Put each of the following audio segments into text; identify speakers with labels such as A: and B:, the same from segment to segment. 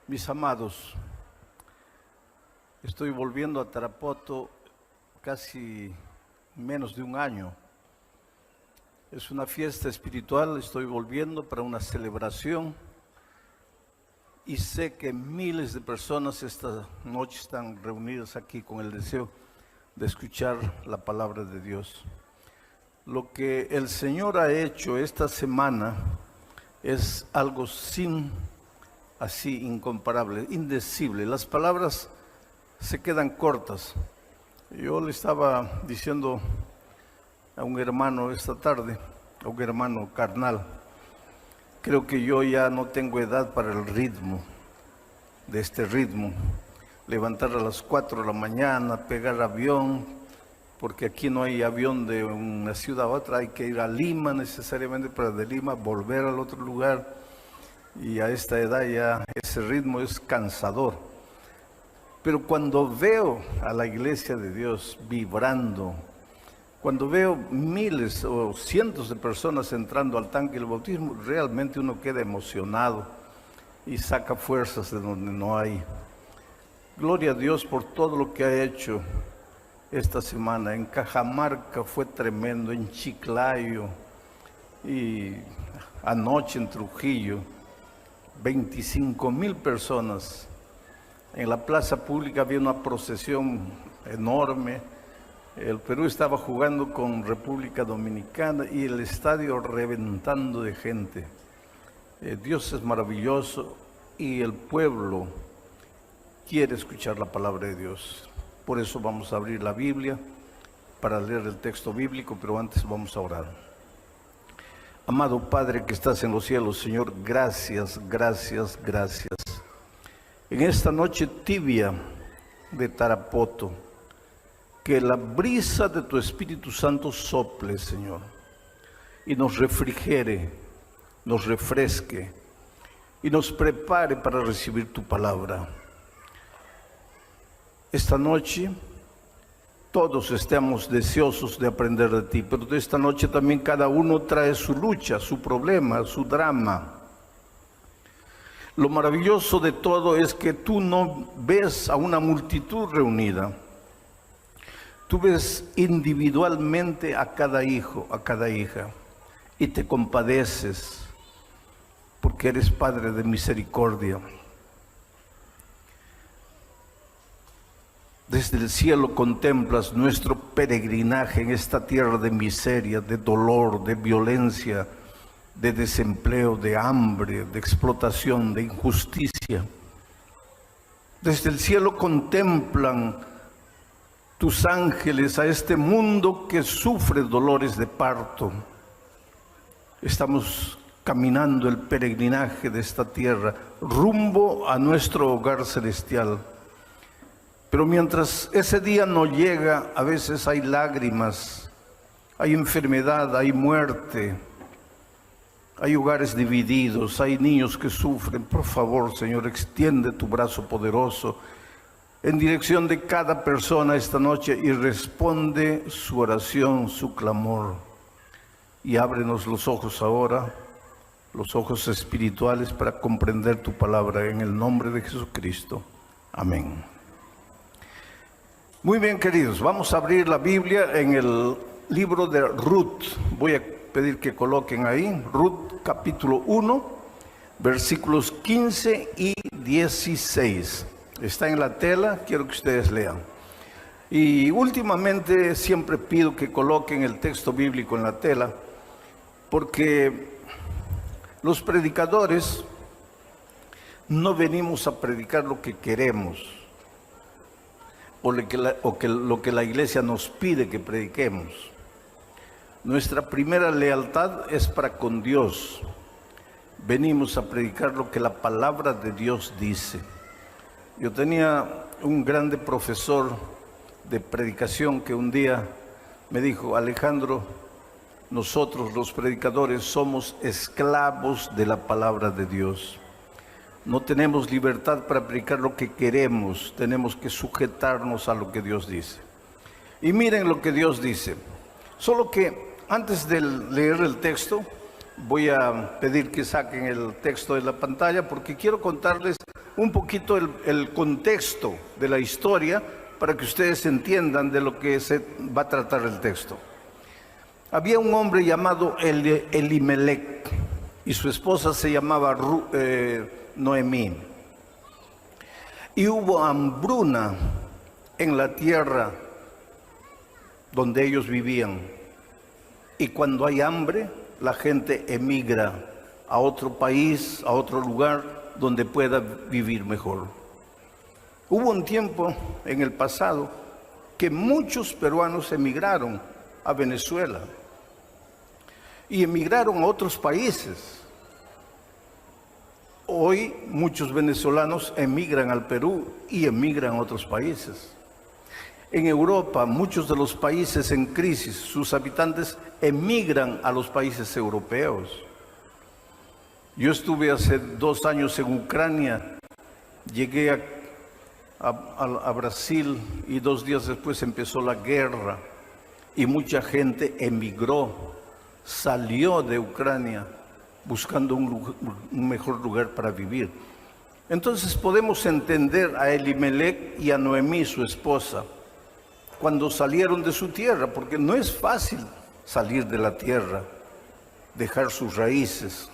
A: Mis amados, estoy volviendo a Tarapoto casi menos de un año. Es una fiesta espiritual, estoy volviendo para una celebración y sé que miles de personas esta noche están reunidas aquí con el deseo de escuchar la palabra de Dios. Lo que el Señor ha hecho esta semana es algo así incomparable, indecible. Las palabras se quedan cortas. Yo le estaba diciendo a un hermano esta tarde, a un hermano carnal, creo que yo ya no tengo edad para el ritmo, de este ritmo. Levantar a las 4 de la mañana, pegar avión, porque aquí no hay avión de una ciudad a otra, hay que ir a Lima necesariamente, para de Lima volver al otro lugar. Y a esta edad ya ese ritmo es cansador. Pero cuando veo a la iglesia de Dios vibrando, cuando veo miles o cientos de personas entrando al tanque del bautismo, realmente uno queda emocionado y saca fuerzas de donde no hay. Gloria a Dios por todo lo que ha hecho esta semana. En Cajamarca fue tremendo, en Chiclayo y anoche en Trujillo. 25,000 personas. En la plaza pública había una procesión enorme. El Perú estaba jugando con República Dominicana y el estadio reventando de gente. Dios es maravilloso y el pueblo quiere escuchar la palabra de Dios. Por eso vamos a abrir la Biblia para leer el texto bíblico, pero antes vamos a orar. Amado Padre que estás en los cielos, Señor, gracias, gracias, gracias. En esta noche tibia de Tarapoto, que la brisa de tu Espíritu Santo sople, Señor, y nos refrigere, nos refresque y nos prepare para recibir tu palabra. Esta noche todos estamos deseosos de aprender de ti, pero de esta noche también cada uno trae su lucha, su problema, su drama. Lo maravilloso de todo es que tú no ves a una multitud reunida. Tú ves individualmente a cada hijo, a cada hija, y te compadeces porque eres Padre de misericordia. Desde el cielo contemplas nuestro peregrinaje en esta tierra de miseria, de dolor, de violencia, de desempleo, de hambre, de explotación, de injusticia. Desde el cielo contemplan tus ángeles a este mundo que sufre dolores de parto. Estamos caminando el peregrinaje de esta tierra rumbo a nuestro hogar celestial. Pero mientras ese día no llega, a veces hay lágrimas, hay enfermedad, hay muerte, hay hogares divididos, hay niños que sufren. Por favor, Señor, extiende tu brazo poderoso en dirección de cada persona esta noche y responde su oración, su clamor. Y ábrenos los ojos ahora, los ojos espirituales, para comprender tu palabra en el nombre de Jesucristo. Amén. Muy bien, queridos, vamos a abrir la Biblia en el libro de Ruth. Voy a pedir que coloquen ahí, Ruth capítulo 1, versículos 15 y 16. Está en la tela, quiero que ustedes lean. Y últimamente siempre pido que coloquen el texto bíblico en la tela, porque los predicadores no venimos a predicar lo que queremos, o lo que la iglesia nos pide que prediquemos. Nuestra primera lealtad es para con Dios. Venimos a predicar lo que la palabra de Dios dice. Yo tenía un grande profesor de predicación que un día me dijo: Alejandro, nosotros los predicadores somos esclavos de la palabra de Dios. No tenemos libertad para predicar lo que queremos, tenemos que sujetarnos a lo que Dios dice. Y miren lo que Dios dice. Solo que antes de leer el texto, voy a pedir que saquen el texto de la pantalla, porque quiero contarles un poquito el contexto de la historia para que ustedes entiendan de lo que se va a tratar el texto. Había un hombre llamado Elimelec y su esposa se llamaba Noemí. Y hubo hambruna en la tierra donde ellos vivían. Y cuando hay hambre, la gente emigra a otro país, a otro lugar donde pueda vivir mejor. Hubo un tiempo en el pasado que muchos peruanos emigraron a Venezuela y emigraron a otros países. Hoy muchos venezolanos emigran al Perú y emigran a otros países. En Europa, muchos de los países en crisis, sus habitantes emigran a los países europeos. Yo estuve hace 2 años en Ucrania, llegué a Brasil y 2 días después empezó la guerra y mucha gente emigró, salió de Ucrania buscando un mejor lugar para vivir. Entonces podemos entender a Elimelec y a Noemí, su esposa, cuando salieron de su tierra, porque no es fácil salir de la tierra, dejar sus raíces.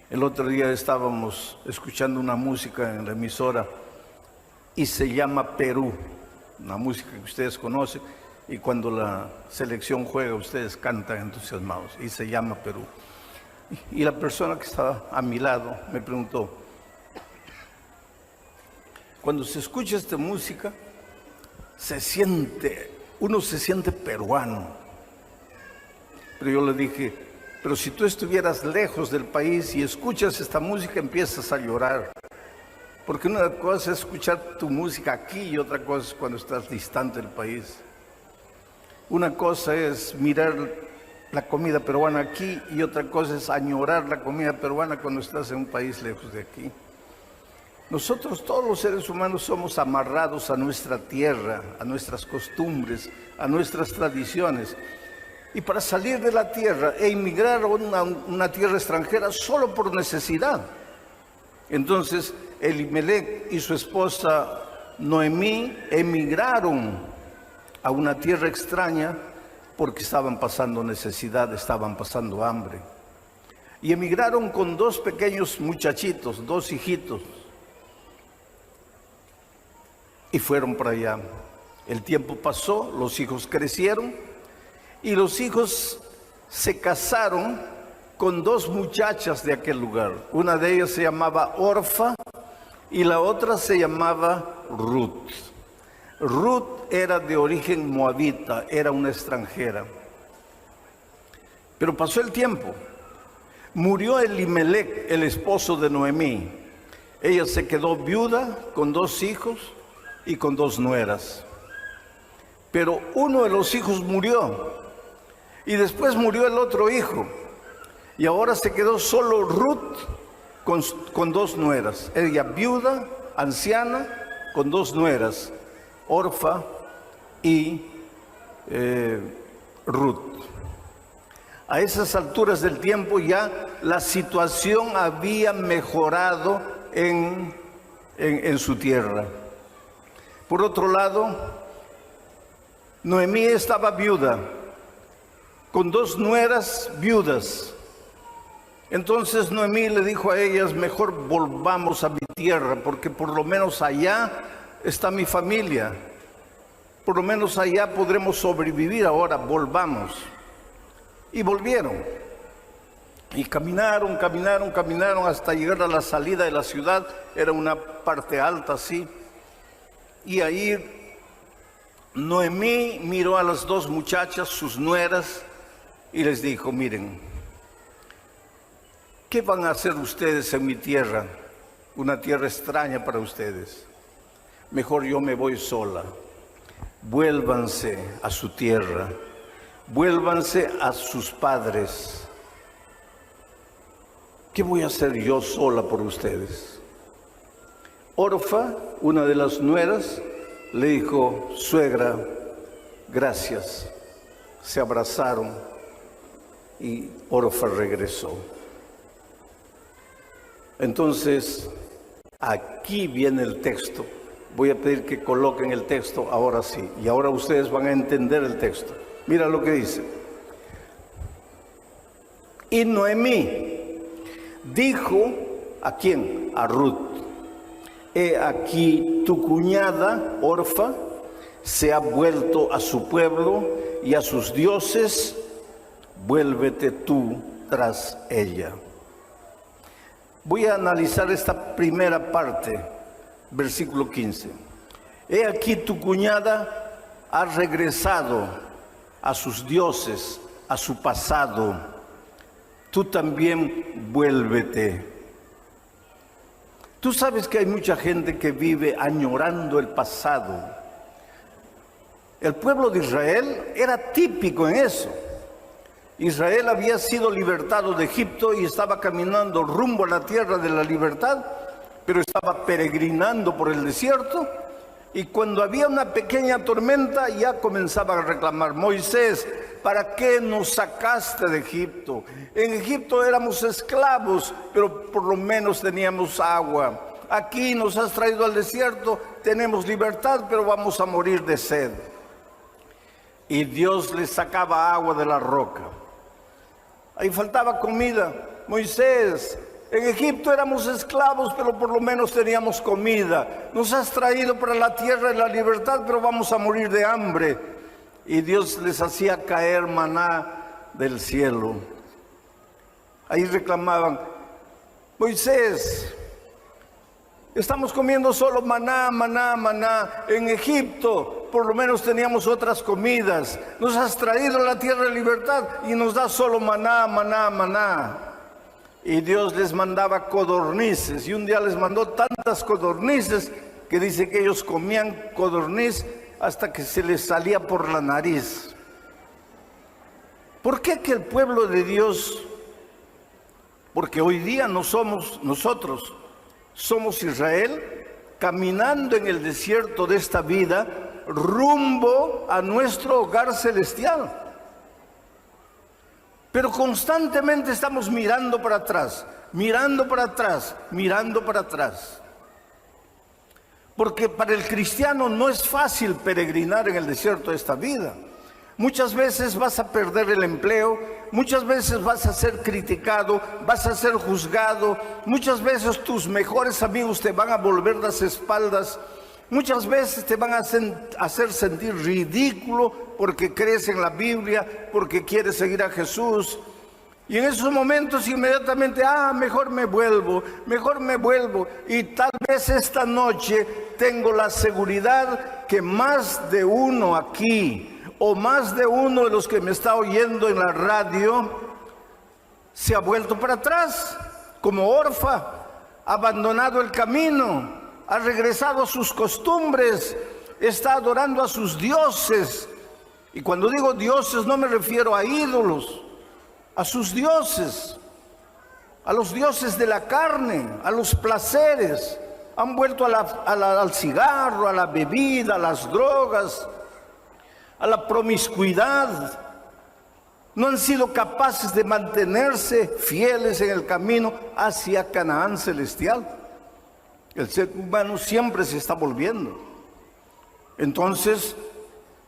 A: El otro día estábamos escuchando una música en la emisora y se llama Perú, una música que ustedes conocen, y cuando la selección juega ustedes cantan entusiasmados, y se llama Perú. Y la persona que estaba a mi lado me preguntó, cuando se escucha esta música, uno se siente peruano. Pero yo le dije, pero si tú estuvieras lejos del país y escuchas esta música, empiezas a llorar. Porque una cosa es escuchar tu música aquí y otra cosa es cuando estás distante del país. Una cosa es mirar la comida peruana aquí y otra cosa es añorar la comida peruana cuando estás en un país lejos de aquí. Nosotros, todos los seres humanos, somos amarrados a nuestra tierra, a nuestras costumbres, a nuestras tradiciones. Y para salir de la tierra e emigrar a una tierra extranjera solo por necesidad. Entonces, Elimelec y su esposa Noemí emigraron a una tierra extraña porque estaban pasando necesidad, estaban pasando hambre. Y emigraron con 2 pequeños muchachitos, 2 hijitos. Y fueron para allá. El tiempo pasó, los hijos crecieron y los hijos se casaron con 2 muchachas de aquel lugar. Una de ellas se llamaba Orfa y la otra se llamaba Ruth. Ruth era de origen moabita, era una extranjera. Pero pasó el tiempo. Murió Elimelec, el esposo de Noemí. Ella se quedó viuda con 2 hijos y con 2 nueras. Pero uno de los hijos murió y después murió el otro hijo. Y ahora se quedó solo Ruth con 2 nueras. Ella viuda, anciana, con 2 nueras, Orfa y Ruth. A esas alturas del tiempo ya la situación había mejorado en su tierra. Por otro lado, Noemí estaba viuda, con 2 nueras viudas. Entonces Noemí le dijo a ellas, mejor volvamos a mi tierra, porque por lo menos allá está mi familia. Por lo menos allá podremos sobrevivir, ahora volvamos. Y volvieron. Y caminaron hasta llegar a la salida de la ciudad. Era una parte alta así. Y ahí Noemí miró a las 2 muchachas, sus nueras, y les dijo, miren, ¿qué van a hacer ustedes en mi tierra? Una tierra extraña para ustedes. Mejor yo me voy sola. Vuélvanse a su tierra. Vuélvanse a sus padres. ¿Qué voy a hacer yo sola por ustedes? Orfa, una de las nueras, le dijo, suegra, gracias. Se abrazaron y Orfa regresó. Entonces, Aquí viene el texto. Voy a pedir que coloquen el texto ahora sí. Y ahora ustedes van a entender el texto. Mira lo que dice. Y Noemí dijo, ¿a quién? A Ruth. He aquí tu cuñada, Orfa, se ha vuelto a su pueblo y a sus dioses, vuélvete tú tras ella. Voy a analizar esta primera parte, versículo 15. He aquí tu cuñada ha regresado a sus dioses, a su pasado. Tú también vuélvete. Tú sabes que hay mucha gente que vive añorando el pasado. El pueblo de Israel era típico en eso. Israel había sido libertado de Egipto y estaba caminando rumbo a la tierra de la libertad, pero estaba peregrinando por el desierto, y cuando había una pequeña tormenta ya comenzaban a reclamar: Moisés, ¿para qué nos sacaste de Egipto? En Egipto éramos esclavos, pero por lo menos teníamos agua. Aquí nos has traído al desierto, tenemos libertad, pero vamos a morir de sed. Y Dios les sacaba agua de la roca. Ahí faltaba comida. Moisés, en Egipto éramos esclavos, pero por lo menos teníamos comida. Nos has traído para la tierra de la libertad, pero vamos a morir de hambre. Y Dios les hacía caer maná del cielo. Ahí reclamaban: Moisés, estamos comiendo solo maná, maná, maná. En Egipto por lo menos teníamos otras comidas. Nos has traído a la tierra de libertad y nos das solo maná, maná, maná. Y Dios les mandaba codornices, y un día les mandó tantas codornices que dice que ellos comían codorniz hasta que se les salía por la nariz. ¿Por qué que el pueblo de Dios? Porque hoy día no somos nosotros, somos Israel caminando en el desierto de esta vida rumbo a nuestro hogar celestial. Pero constantemente estamos mirando para atrás, mirando para atrás, mirando para atrás. Porque para el cristiano no es fácil peregrinar en el desierto de esta vida. Muchas veces vas a perder el empleo, muchas veces vas a ser criticado, vas a ser juzgado, muchas veces tus mejores amigos te van a volver las espaldas, muchas veces te van a hacer sentir ridículo porque crees en la Biblia, porque quieres seguir a Jesús. Y en esos momentos inmediatamente, mejor me vuelvo. Y tal vez esta noche tengo la seguridad que más de uno aquí, o más de uno de los que me está oyendo en la radio, se ha vuelto para atrás, como Orfa, ha abandonado el camino, ha regresado a sus costumbres, está adorando a sus dioses. Y cuando digo dioses no me refiero a ídolos, a sus dioses, a los dioses de la carne, a los placeres. Han vuelto al cigarro, a la bebida, a las drogas, a la promiscuidad. No han sido capaces de mantenerse fieles en el camino hacia Canaán celestial. El ser humano siempre se está volviendo. Entonces,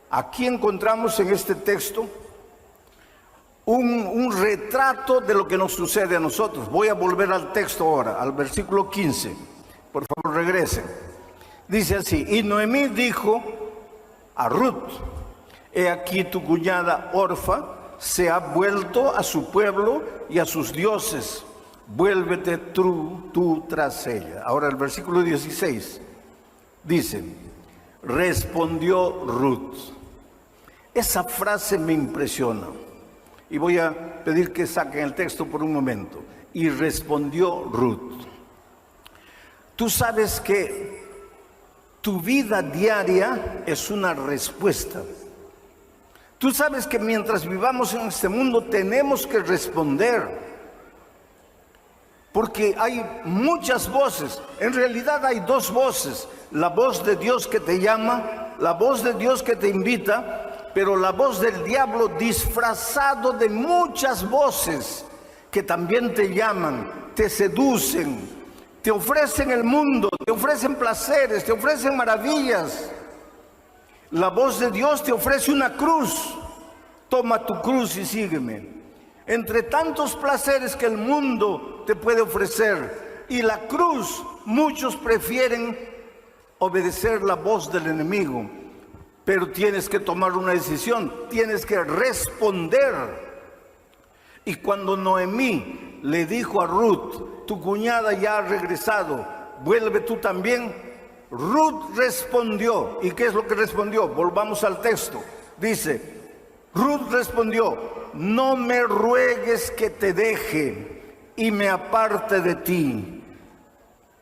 A: aquí encontramos en este texto un retrato de lo que nos sucede a nosotros. Voy a volver al texto ahora, al versículo 15. Por favor, regresen. Dice así: y Noemí dijo a Ruth: he aquí tu cuñada Orfa se ha vuelto a su pueblo y a sus dioses. Vuélvete tú tras ella. Ahora el versículo 16 dice: respondió Ruth. Esa frase me impresiona. Y voy a pedir que saquen el texto por un momento. Y respondió Ruth. Tú sabes que tu vida diaria es una respuesta. Tú sabes que mientras vivamos en este mundo tenemos que responder. Porque hay muchas voces. En realidad hay dos voces. La voz de Dios que te llama, la voz de Dios que te invita, pero la voz del diablo disfrazado de muchas voces que también te llaman, te seducen, Te ofrecen el mundo, te ofrecen placeres, te ofrecen maravillas. La voz de Dios te ofrece una cruz. Toma tu cruz y sígueme. Entre tantos placeres que el mundo te puede ofrecer y la cruz, muchos prefieren obedecer la voz del enemigo. Pero tienes que tomar una decisión, tienes que responder. Y cuando Noemí le dijo a Ruth, tu cuñada ya ha regresado, vuelve tú también. Ruth respondió. ¿Y qué es lo que respondió? Volvamos al texto. Dice, Ruth respondió, no me ruegues que te deje y me aparte de ti.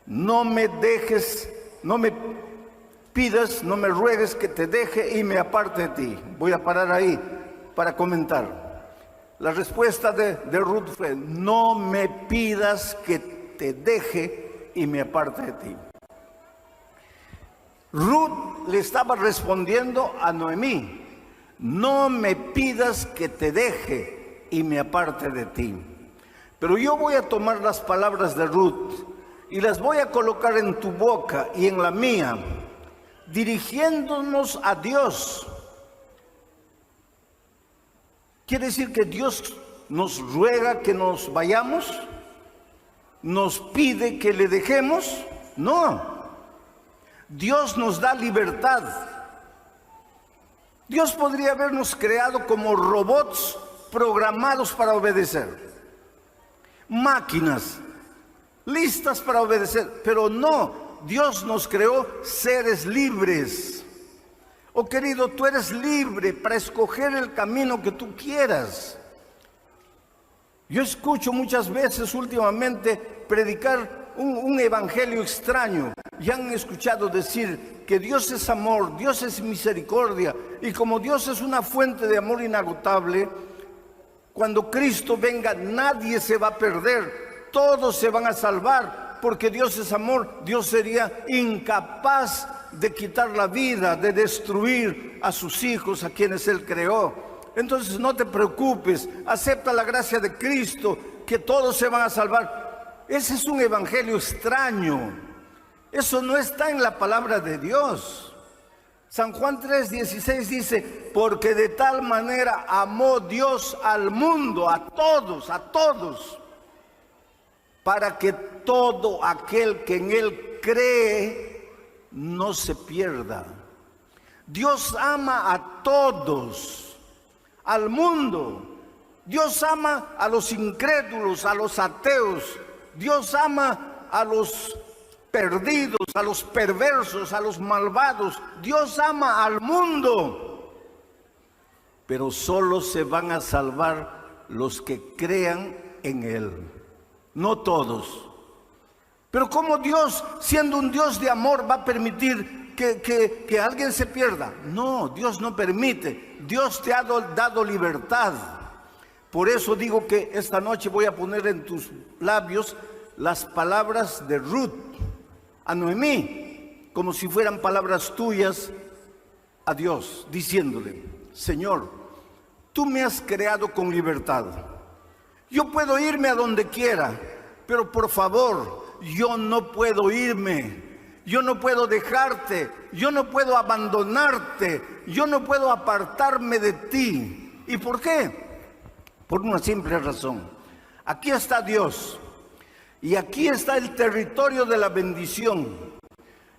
A: No me dejes, no me pidas, no me ruegues que te deje y me aparte de ti. Voy a parar ahí para comentar. La respuesta de Ruth fue, no me pidas que te deje y me aparte de ti. Ruth le estaba respondiendo a Noemí, no me pidas que te deje y me aparte de ti. Pero yo voy a tomar las palabras de Ruth y las voy a colocar en tu boca y en la mía, dirigiéndonos a Dios. ¿Quiere decir que Dios nos ruega que nos vayamos? ¿Nos pide que le dejemos? No. Dios nos da libertad. Dios podría habernos creado como robots programados para obedecer. Máquinas listas para obedecer, pero no. Dios nos creó seres libres. Oh querido, tú eres libre para escoger el camino que tú quieras. Yo escucho muchas veces últimamente predicar un evangelio extraño. Ya han escuchado decir que Dios es amor, Dios es misericordia, y como Dios es una fuente de amor inagotable, cuando Cristo venga nadie se va a perder, todos se van a salvar, porque Dios es amor. Dios sería incapaz de quitar la vida, de destruir a sus hijos, a quienes Él creó. Entonces no te preocupes, acepta la gracia de Cristo, que todos se van a salvar. Ese es un evangelio extraño. Eso no está en la palabra de Dios. San Juan 3:16 dice, porque de tal manera amó Dios al mundo, a todos, para que todo aquel que en Él cree no se pierda. Dios ama a todos, al mundo. Dios ama a los incrédulos, a los ateos. Dios ama a los perdidos, a los perversos, a los malvados. Dios ama al mundo. Pero solo se van a salvar los que crean en Él. No todos. Pero ¿cómo Dios, siendo un Dios de amor, va a permitir que alguien se pierda? No, Dios no permite. Dios te ha dado libertad. Por eso digo que esta noche voy a poner en tus labios las palabras de Ruth a Noemí, como si fueran palabras tuyas a Dios, diciéndole, Señor, tú me has creado con libertad. Yo puedo irme a donde quiera, pero por favor, yo no puedo irme, yo no puedo dejarte, yo no puedo abandonarte, yo no puedo apartarme de ti. ¿Y por qué? Por una simple razón. Aquí está Dios y aquí está el territorio de la bendición,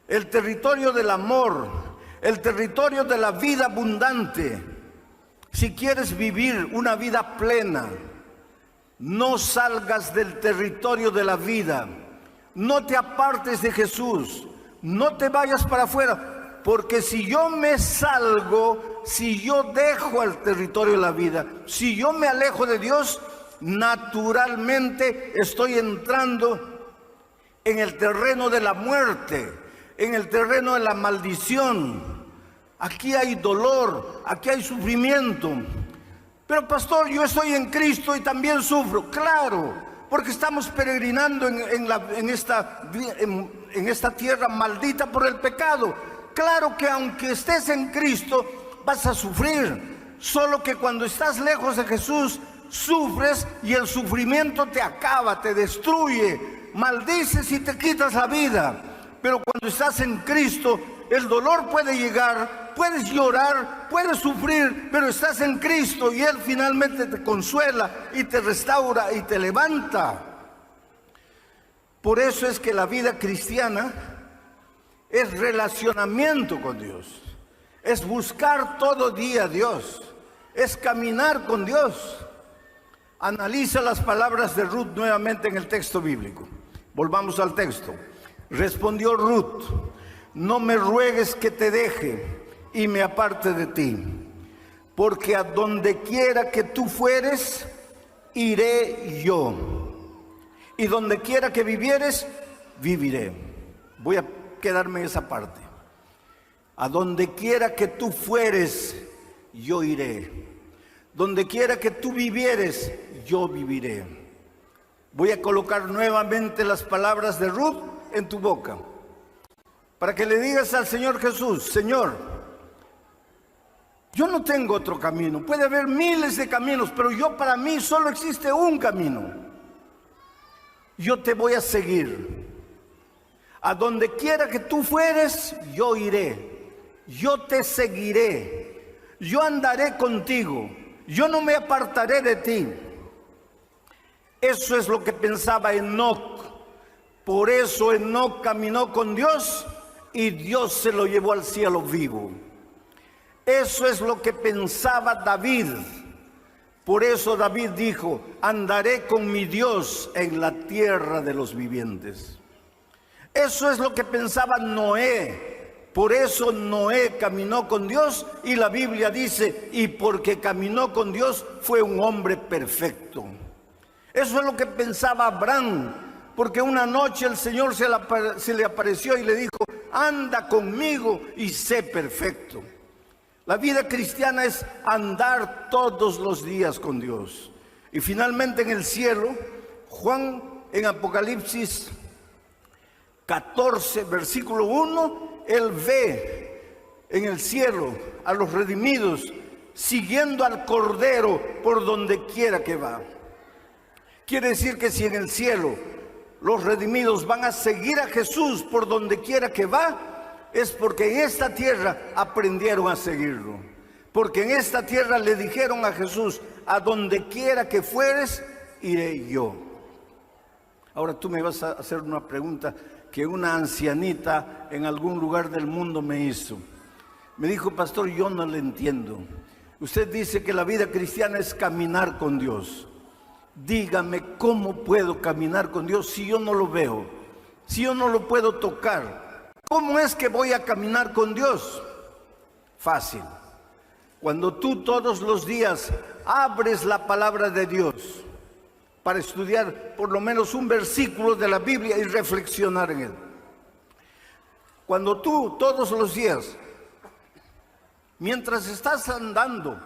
A: el territorio del amor, el territorio de la vida abundante. Si quieres vivir una vida plena, no salgas del territorio de la vida, no te apartes de Jesús, no te vayas para afuera, porque si yo me salgo, si yo dejo el territorio de la vida, si yo me alejo de Dios, naturalmente estoy entrando en el terreno de la muerte, en el terreno de la maldición. Aquí hay dolor, aquí hay sufrimiento. Pero pastor, yo estoy en Cristo y también sufro. Claro, porque estamos peregrinando en esta tierra maldita por el pecado. Claro que aunque estés en Cristo vas a sufrir, solo que cuando estás lejos de Jesús sufres y el sufrimiento te acaba, te destruye, maldices y te quitas la vida. Pero cuando estás en Cristo, el dolor puede llegar, puedes llorar, puedes sufrir, pero estás en Cristo y Él finalmente te consuela y te restaura y te levanta. Por eso es que la vida cristiana es relacionamiento con Dios, es buscar todo día a Dios, es caminar con Dios. Analiza las palabras de Ruth nuevamente en el texto bíblico. Volvamos al texto. Respondió Ruth: no me ruegues que te deje y me aparte de ti, porque a donde quiera que tú fueres, iré yo, y donde quiera que vivieres, viviré. Voy a quedarme en esa parte. A donde quiera que tú fueres, yo iré. Donde quiera que tú vivieres, yo viviré. Voy a colocar nuevamente las palabras de Ruth en tu boca, para que le digas al Señor Jesús: Señor, yo no tengo otro camino. Puede haber miles de caminos, pero para mí solo existe un camino. Yo te voy a seguir. A donde quiera que tú fueres, yo iré. Yo te seguiré. Yo andaré contigo. Yo no me apartaré de ti. Eso es lo que pensaba Enoc. Por eso Enoc caminó con Dios y Dios se lo llevó al cielo vivo. Eso es lo que pensaba David. Por eso David dijo: andaré con mi Dios en la tierra de los vivientes. Eso es lo que pensaba Noé. Por eso Noé caminó con Dios y la Biblia dice: y porque caminó con Dios fue un hombre perfecto. Eso es lo que pensaba Abraham. Porque una noche el Señor se le apareció y le dijo: anda conmigo y sé perfecto. La vida cristiana es andar todos los días con Dios. Y finalmente en el cielo, Juan en Apocalipsis 14, versículo 1, él ve en el cielo a los redimidos siguiendo al Cordero por donde quiera que va. Quiere decir que si en el cielo los redimidos van a seguir a Jesús por donde quiera que va, es porque en esta tierra aprendieron a seguirlo. Porque en esta tierra le dijeron a Jesús: a donde quiera que fueres, iré yo. Ahora tú me vas a hacer una pregunta que una ancianita en algún lugar del mundo me hizo. Me dijo: pastor, yo no le entiendo. Usted dice que la vida cristiana es caminar con Dios. Dígame, ¿cómo puedo caminar con Dios si yo no lo veo? Si yo no lo puedo tocar. ¿Cómo es que voy a caminar con Dios? Fácil. Cuando tú todos los días abres la palabra de Dios para estudiar por lo menos un versículo de la Biblia y reflexionar en él. Cuando tú todos los días, mientras estás andando,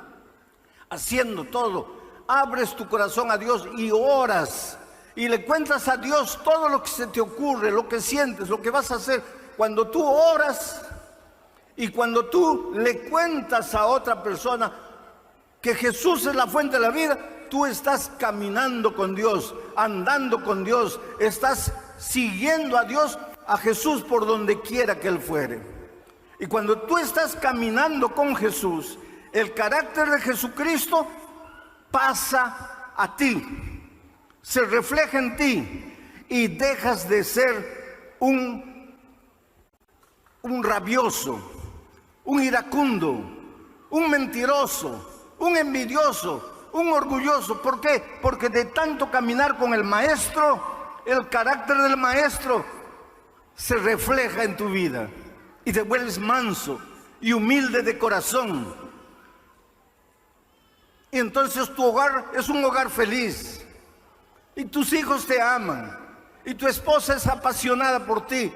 A: haciendo todo, abres tu corazón a Dios y oras y le cuentas a Dios todo lo que se te ocurre, lo que sientes, lo que vas a hacer. Cuando tú oras y cuando tú le cuentas a otra persona que Jesús es la fuente de la vida, tú estás caminando con Dios, andando con Dios, estás siguiendo a Dios, a Jesús por donde quiera que Él fuere. Y cuando tú estás caminando con Jesús, el carácter de Jesucristo pasa a ti, se refleja en ti y dejas de ser un rabioso, un iracundo, un mentiroso, un envidioso, un orgulloso. ¿Por qué? Porque de tanto caminar con el Maestro, el carácter del Maestro se refleja en tu vida y te vuelves manso y humilde de corazón. Y entonces tu hogar es un hogar feliz y tus hijos te aman y tu esposa es apasionada por ti.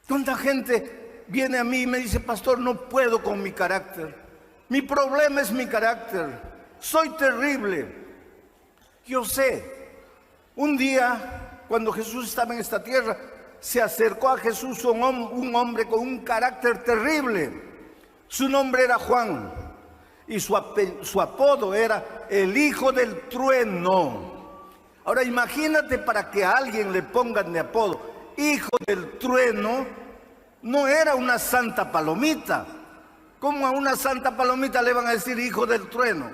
A: ¿Cuánta gente viene a mí y me dice: pastor, no puedo con mi carácter? Mi problema es mi carácter. Soy terrible. Yo sé. Un día, cuando Jesús estaba en esta tierra, se acercó a Jesús un hombre con un carácter terrible. Su nombre era Juan y su apodo era el hijo del trueno. Ahora imagínate, para que a alguien le pongan de apodo hijo del trueno, no era una santa palomita. ¿Cómo a una santa palomita le van a decir hijo del trueno?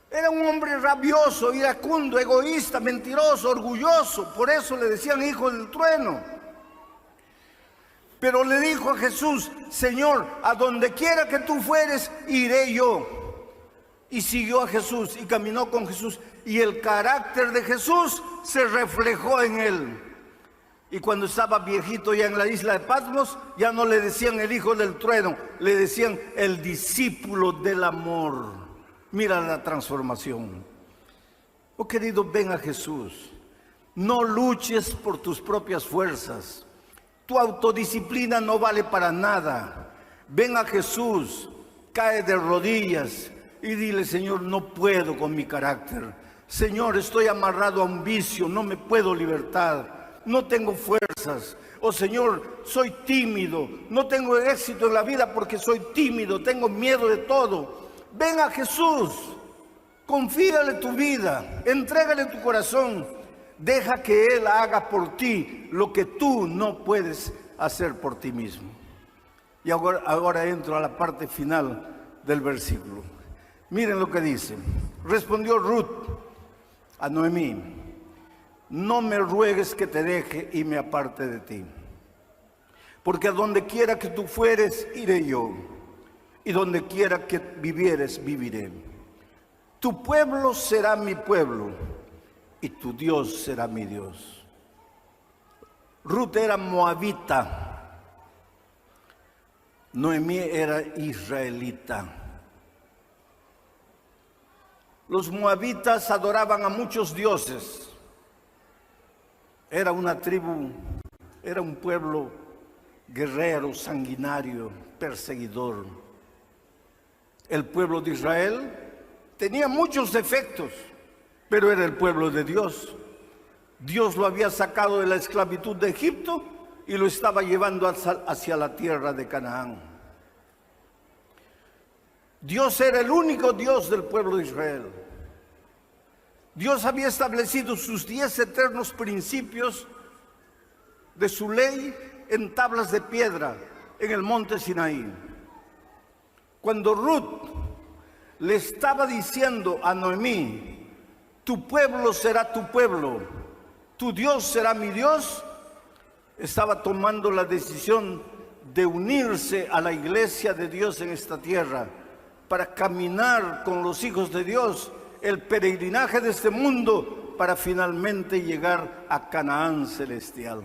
A: Era un hombre rabioso, iracundo, egoísta, mentiroso, orgulloso. Por eso le decían hijo del trueno. Pero le dijo a Jesús: Señor, a donde quiera que tú fueres, iré yo. Y siguió a Jesús y caminó con Jesús. Y el carácter de Jesús se reflejó en él. Y cuando estaba viejito ya en la isla de Patmos, ya no le decían el hijo del trueno, le decían el discípulo del amor. Mira la transformación. Oh querido, ven a Jesús. No luches por tus propias fuerzas. Tu autodisciplina no vale para nada. Ven a Jesús, cae de rodillas y dile: Señor, no puedo con mi carácter. Señor, estoy amarrado a un vicio, no me puedo libertar, no tengo fuerzas. Oh Señor, soy tímido, no tengo éxito en la vida porque soy tímido, tengo miedo de todo. Ven a Jesús, confíale tu vida, entrégale tu corazón, deja que Él haga por ti lo que tú no puedes hacer por ti mismo. Y ahora entro a la parte final del versículo. Miren lo que dice. Respondió Ruth a Noemí: no me ruegues que te deje y me aparte de ti, porque a donde quiera que tú fueres, iré yo, y donde quiera que vivieres, viviré. Tu pueblo será mi pueblo, y tu Dios será mi Dios. Ruth era moabita, Noemí era israelita. Los moabitas adoraban a muchos dioses. Era una tribu, era un pueblo guerrero, sanguinario, perseguidor. El pueblo de Israel tenía muchos defectos, pero era el pueblo de Dios. Dios lo había sacado de la esclavitud de Egipto y lo estaba llevando hacia la tierra de Canaán. Dios era el único Dios del pueblo de Israel. Dios había establecido sus 10 eternos principios de su ley en tablas de piedra en el monte Sinaí. Cuando Ruth le estaba diciendo a Noemí: tu pueblo será tu pueblo, tu Dios será mi Dios, estaba tomando la decisión de unirse a la iglesia de Dios en esta tierra, para caminar con los hijos de Dios el peregrinaje de este mundo, para finalmente llegar a Canaán celestial.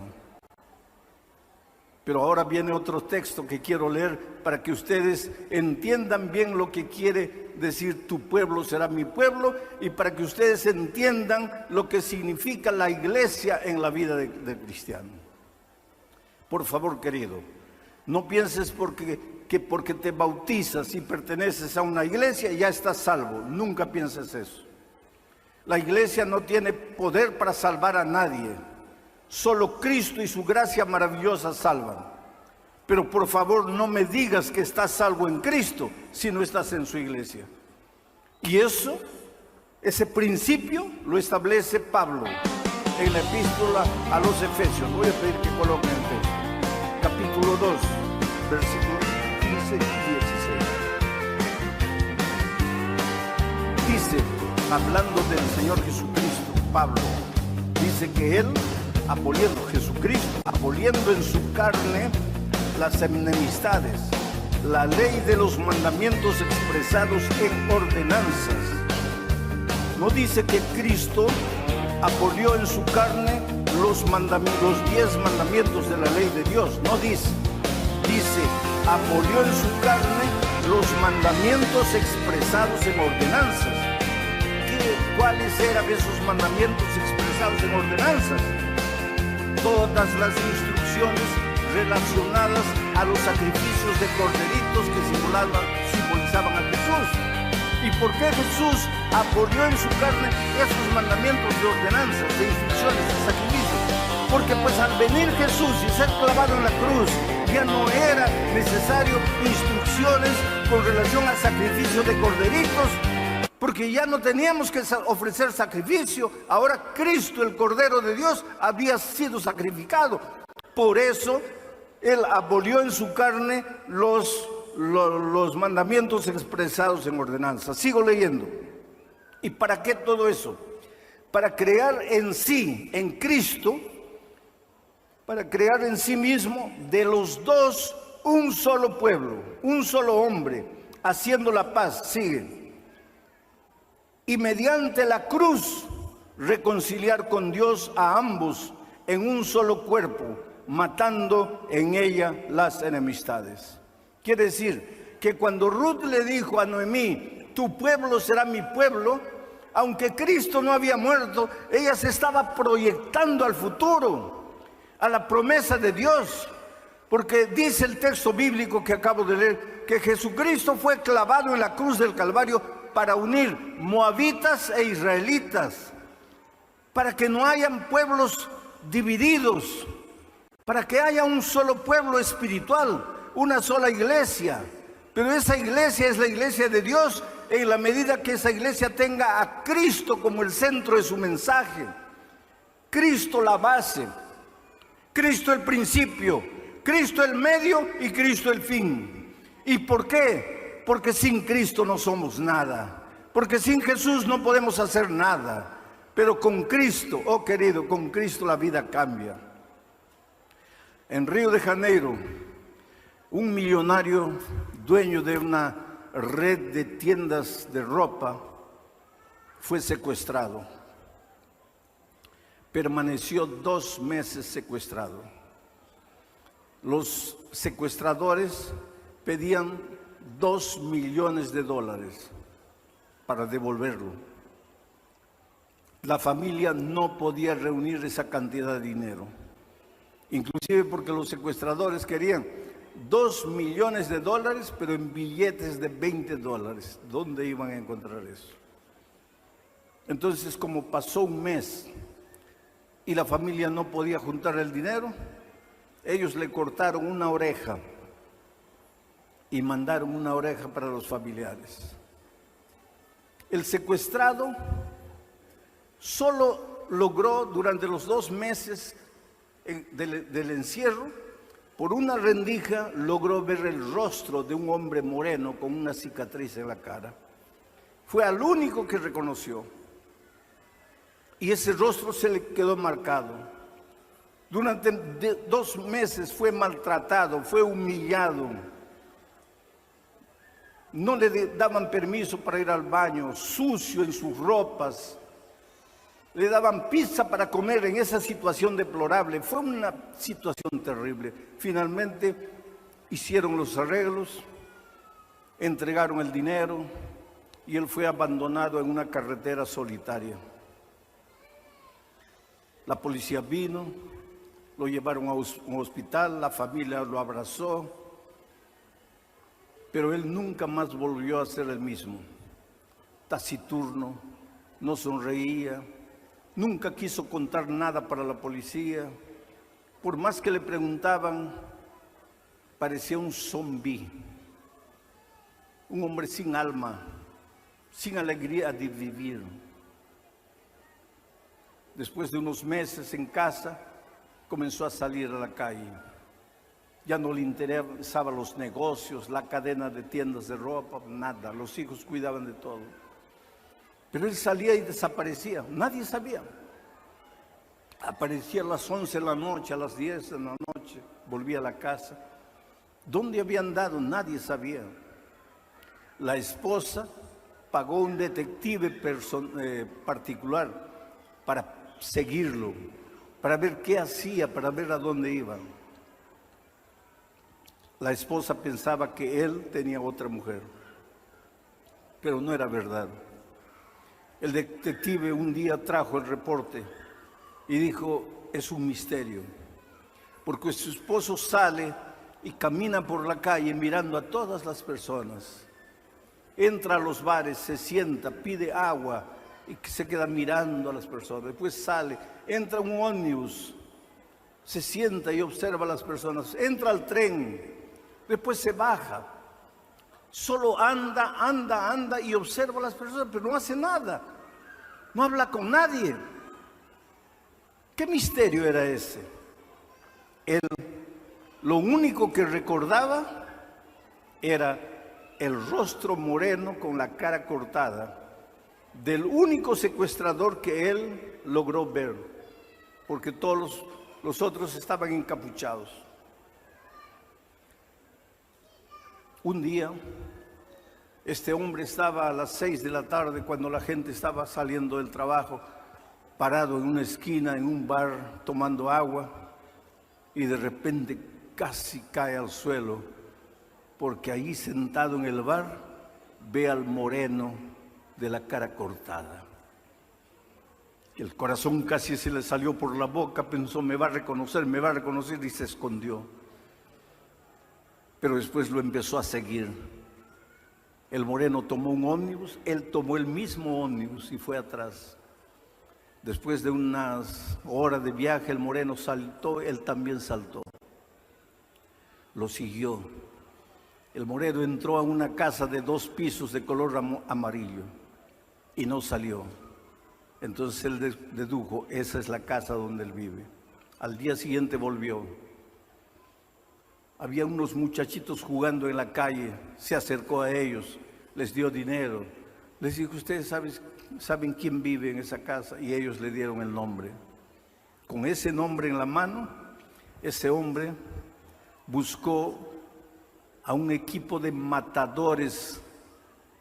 A: Pero ahora viene otro texto que quiero leer para que ustedes entiendan bien lo que quiere decir tu pueblo será mi pueblo, y para que ustedes entiendan lo que significa la iglesia en la vida del cristiano. Por favor, querido, no pienses que porque te bautizas y perteneces a una iglesia ya estás salvo. Nunca pienses eso. La iglesia no tiene poder para salvar a nadie. Solo Cristo y su gracia maravillosa salvan. Pero por favor, no me digas que estás salvo en Cristo si no estás en su iglesia. Y ese principio lo establece Pablo en la epístola a los Efesios. Voy a pedir que coloquen el texto. Capítulo 2, versículos 15 y 16. Dice, hablando del Señor Jesucristo, Pablo dice que Él, aboliendo en su carne las enemistades, la ley de los mandamientos expresados en ordenanzas. No dice que Cristo abolió en su carne los 10 mandamientos de la ley de Dios. No dice. Dice, abolió en su carne los mandamientos expresados en ordenanzas. ¿Cuáles eran esos mandamientos expresados en ordenanzas? Todas las instrucciones relacionadas a los sacrificios de corderitos que simbolizaban a Jesús. ¿Y por qué Jesús abolió en su carne esos mandamientos de ordenanzas, de instrucciones, de sacrificios? Porque pues al venir Jesús y ser clavado en la cruz, ya no era necesario instrucciones con relación al sacrificio de corderitos, porque ya no teníamos que ofrecer sacrificio. Ahora Cristo, el Cordero de Dios, había sido sacrificado. Por eso Él abolió en su carne los mandamientos expresados en ordenanza. Sigo leyendo. ¿Y para qué todo eso? Para crear en sí, en Cristo, para crear en sí mismo de los dos un solo pueblo, un solo hombre, haciendo la paz. Sigue. Y mediante la cruz reconciliar con Dios a ambos en un solo cuerpo, matando en ella las enemistades. Quiere decir que cuando Ruth le dijo a Noemí, tu pueblo será mi pueblo, aunque Cristo no había muerto, ella se estaba proyectando al futuro, a la promesa de Dios, porque dice el texto bíblico que acabo de leer, que Jesucristo fue clavado en la cruz del Calvario para unir moabitas e israelitas, para que no hayan pueblos divididos, para que haya un solo pueblo espiritual, una sola iglesia. Pero esa iglesia es la iglesia de Dios en la medida que esa iglesia tenga a Cristo como el centro de su mensaje. Cristo la base, Cristo el principio, Cristo el medio y Cristo el fin. ¿Y por qué? Porque sin Cristo no somos nada, porque sin Jesús no podemos hacer nada. Pero con Cristo, oh querido, con Cristo la vida cambia. En Río de Janeiro, un millonario dueño de una red de tiendas de ropa fue secuestrado. Permaneció 2 meses secuestrado. Los secuestradores pedían $2 millones para devolverlo. La familia no podía reunir esa cantidad de dinero, inclusive porque los secuestradores querían $2 millones, pero en billetes de $20. ¿Dónde iban a encontrar eso? Entonces, como pasó un mes y la familia no podía juntar el dinero, ellos le cortaron una oreja y mandaron una oreja para los familiares. El secuestrado solo logró durante los 2 meses del encierro, por una rendija, logró ver el rostro de un hombre moreno con una cicatriz en la cara. Fue al único que reconoció. Y ese rostro se le quedó marcado. Durante 2 meses fue maltratado, fue humillado. No le daban permiso para ir al baño, sucio en sus ropas. Le daban pizza para comer en esa situación deplorable. Fue una situación terrible. Finalmente hicieron los arreglos, entregaron el dinero y él fue abandonado en una carretera solitaria. La policía vino, lo llevaron a un hospital, la familia lo abrazó, pero él nunca más volvió a ser el mismo. Taciturno, no sonreía, nunca quiso contar nada para la policía. Por más que le preguntaban, parecía un zombi, un hombre sin alma, sin alegría de vivir. Después de unos meses en casa, comenzó a salir a la calle. Ya no le interesaban los negocios, la cadena de tiendas de ropa, nada. Los hijos cuidaban de todo. Pero él salía y desaparecía, nadie sabía. Aparecía a las 11 de la noche, a las 10 de la noche, volvía a la casa. ¿Dónde había andado? Nadie sabía. La esposa pagó un detective particular para seguirlo, para ver qué hacía, para ver a dónde iba. La esposa pensaba que él tenía otra mujer, pero no era verdad. El detective un día trajo el reporte y dijo, es un misterio, porque su esposo sale y camina por la calle mirando a todas las personas. Entra a los bares, se sienta, pide agua y se queda mirando a las personas. Después sale, entra a un ómnibus, se sienta y observa a las personas. Entra al tren, después se baja Solo anda y observa a las personas, pero no hace nada. No habla con nadie. ¿Qué misterio era ese? Él, lo único que recordaba era el rostro moreno con la cara cortada del único secuestrador que él logró ver, porque todos los otros estaban encapuchados. Un día, este hombre estaba a las 6 de la tarde, cuando la gente estaba saliendo del trabajo, parado en una esquina, en un bar, tomando agua, y de repente casi cae al suelo, porque ahí sentado en el bar, ve al moreno de la cara cortada. El corazón casi se le salió por la boca, pensó, me va a reconocer, y se escondió. Pero después lo empezó a seguir. El moreno tomó un ómnibus, él tomó el mismo ómnibus y fue atrás. Después de unas horas de viaje, el moreno saltó, él también saltó. Lo siguió. El moreno entró a una casa de 2 pisos de color amarillo y no salió. Entonces él dedujo, esa es la casa donde él vive. Al día siguiente volvió. Había unos muchachitos jugando en la calle, se acercó a ellos, les dio dinero. Les dijo, ¿ustedes saben quién vive en esa casa? Y ellos le dieron el nombre. Con ese nombre en la mano, ese hombre buscó a un equipo de matadores,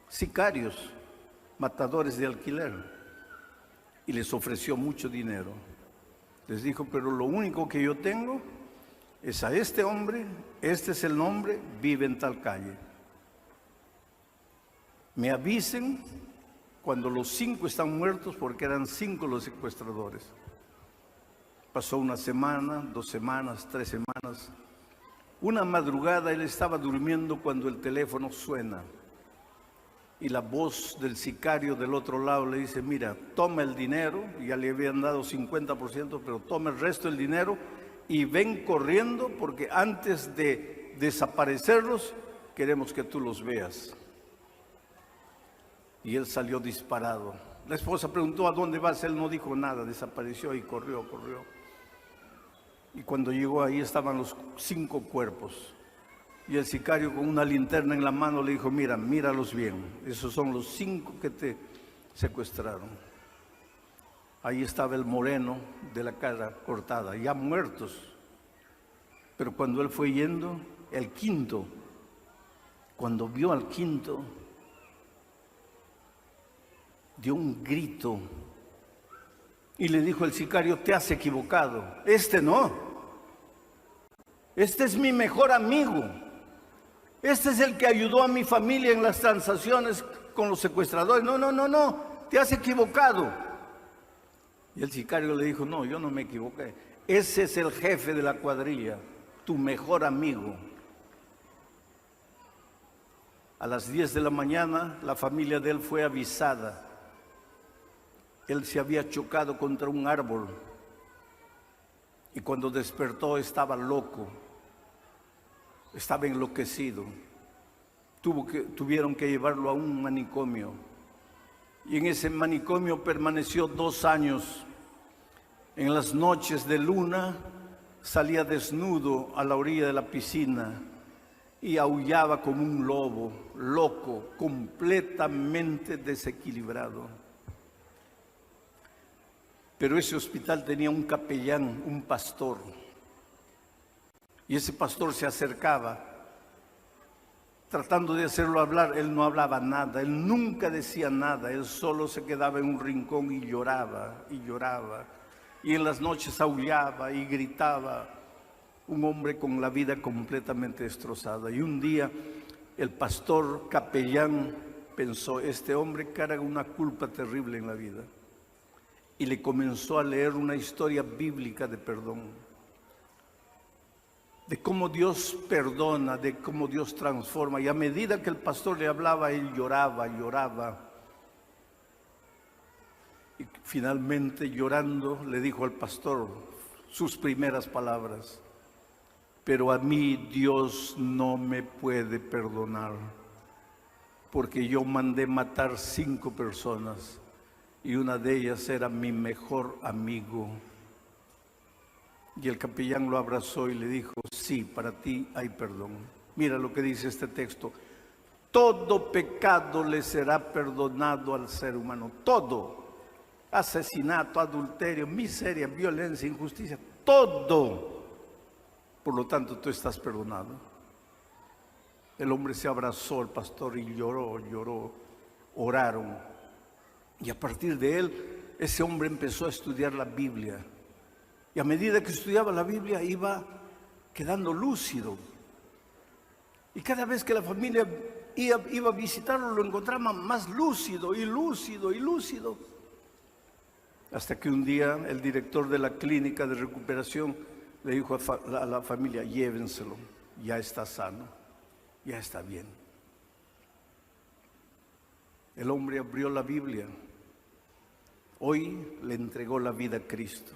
A: sicarios, matadores de alquiler, y les ofreció mucho dinero. Les dijo, pero lo único que yo tengo es a este hombre, este es el nombre, vive en tal calle. Me avisen cuando los 5 están muertos, porque eran 5 los secuestradores. Pasó una semana, 2 semanas, 3 semanas. Una madrugada él estaba durmiendo cuando el teléfono suena y la voz del sicario del otro lado le dice, mira, toma el dinero, ya le habían dado 50%, pero toma el resto del dinero y ven corriendo, porque antes de desaparecerlos queremos que tú los veas. Y él salió disparado. La esposa preguntó, ¿a dónde vas? Él no dijo nada, desapareció y corrió. Y cuando llegó ahí estaban los 5 cuerpos. Y el sicario con una linterna en la mano le dijo, mira, míralos bien. Esos son los 5 que te secuestraron. Ahí estaba el moreno de la cara cortada, ya muertos. Pero cuando él fue yendo, el 5.º, cuando vio al 5.º, dio un grito y le dijo el sicario, te has equivocado, este no, este es mi mejor amigo, este es el que ayudó a mi familia en las transacciones con los secuestradores, no, te has equivocado. Y el sicario le dijo, no, yo no me equivoqué, ese es el jefe de la cuadrilla, tu mejor amigo. A las 10 de la mañana la familia de él fue avisada. Él se había chocado contra un árbol y cuando despertó estaba loco, estaba enloquecido. Tuvieron que llevarlo a un manicomio y en ese manicomio permaneció 2 años. En las noches de luna salía desnudo a la orilla de la piscina y aullaba como un lobo, loco, completamente desequilibrado. Pero ese hospital tenía un capellán, un pastor. Y ese pastor se acercaba, tratando de hacerlo hablar. Él no hablaba nada, él nunca decía nada. Él solo se quedaba en un rincón y lloraba, y lloraba. Y en las noches aullaba y gritaba. Un hombre con la vida completamente destrozada. Y un día el pastor capellán pensó, este hombre carga una culpa terrible en la vida. Y le comenzó a leer una historia bíblica de perdón, de cómo Dios perdona, de cómo Dios transforma. Y a medida que el pastor le hablaba, él lloraba. Y finalmente, llorando, le dijo al pastor sus primeras palabras, pero a mí Dios no me puede perdonar, porque yo mandé matar 5 personas y una de ellas era mi mejor amigo. Y el capellán lo abrazó y le dijo, sí, para ti hay perdón. Mira lo que dice este texto. Todo pecado le será perdonado al ser humano. Todo. Asesinato, adulterio, miseria, violencia, injusticia. Todo. Por lo tanto, tú estás perdonado. El hombre se abrazó al pastor y lloró. Oraron. Y a partir de él, ese hombre empezó a estudiar la Biblia. Y a medida que estudiaba la Biblia iba quedando lúcido. Y cada vez que la familia iba a visitarlo, lo encontraba más lúcido y lúcido y lúcido. Hasta que un día el director de la clínica de recuperación le dijo a la familia, llévenselo, ya está sano, ya está bien. El hombre abrió la Biblia. Hoy le entregó la vida a Cristo.